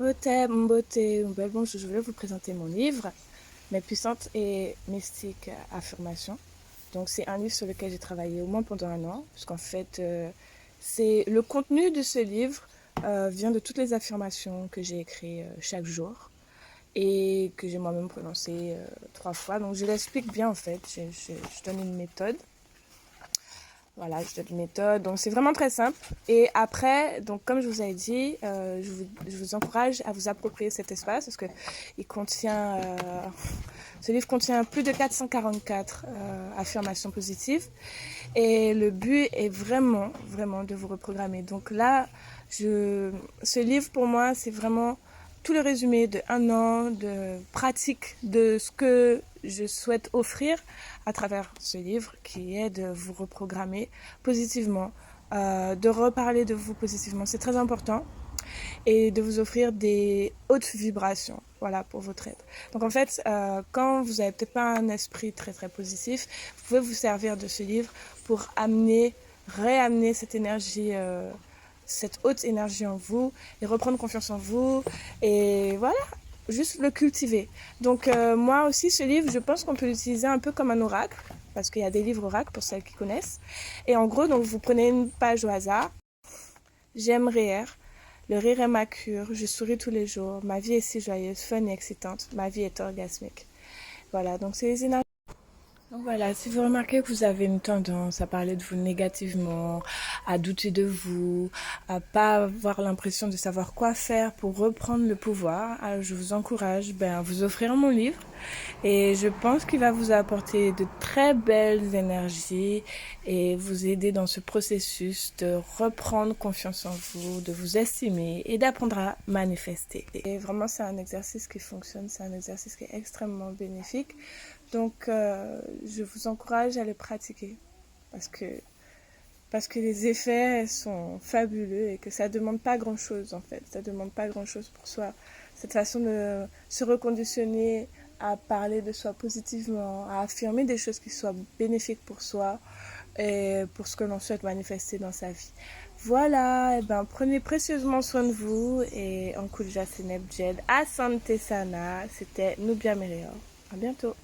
Ote, Mbote, Mbel, bonjour, je voulais vous présenter mon livre, Mes puissantes et mystiques affirmations. Donc c'est un livre sur lequel j'ai travaillé au moins pendant un an, puisqu'en fait, c'est le contenu de ce livre vient de toutes les affirmations que j'ai écrites chaque jour et que j'ai moi-même prononcées 3 fois. Donc je l'explique bien en fait, je donne une méthode. Voilà, je donne une méthode. Donc, c'est vraiment très simple. Et après, donc, comme je vous ai dit, je vous encourage à vous approprier cet espace parce que il contient, ce livre contient plus de 444 affirmations positives. Et le but est vraiment, vraiment de vous reprogrammer. Donc là, ce livre, pour moi, c'est vraiment tout le résumé de un an de pratique de ce que je souhaite offrir à travers ce livre, qui est de vous reprogrammer positivement, de reparler de vous positivement. C'est très important et de vous offrir des hautes vibrations, voilà, pour votre être. Donc en fait, quand vous n'avez peut-être pas un esprit très très positif, vous pouvez vous servir de ce livre pour réamener cette énergie, cette haute énergie en vous et reprendre confiance en vous. Et voilà, juste le cultiver. Donc moi aussi, ce livre, je pense qu'on peut l'utiliser un peu comme un oracle, parce qu'il y a des livres oracles pour celles qui connaissent. Et en gros, donc vous prenez une page au hasard. J'aime rire. Le rire est ma cure. Je souris tous les jours. Ma vie est si joyeuse, fun et excitante. Ma vie est orgasmique. Voilà, donc c'est les énergies. Donc voilà, si vous remarquez que vous avez une tendance à parler de vous négativement, à douter de vous, à pas avoir l'impression de savoir quoi faire pour reprendre le pouvoir, alors je vous encourage à vous offrir mon livre et je pense qu'il va vous apporter de très belles énergies et vous aider dans ce processus de reprendre confiance en vous, de vous estimer et d'apprendre à manifester. Et vraiment, c'est un exercice qui fonctionne, c'est un exercice qui est extrêmement bénéfique. Donc, je vous encourage à le pratiquer parce que, parce que les effets sont fabuleux et que ça ne demande pas grand-chose en fait. Ça ne demande pas grand-chose pour soi. Cette façon de se reconditionner à parler de soi positivement, à affirmer des choses qui soient bénéfiques pour soi et pour ce que l'on souhaite manifester dans sa vie. Voilà, et ben, prenez précieusement soin de vous et en Kulja Seneb Jed, Asante Sana, c'était Nubia Merior. À bientôt.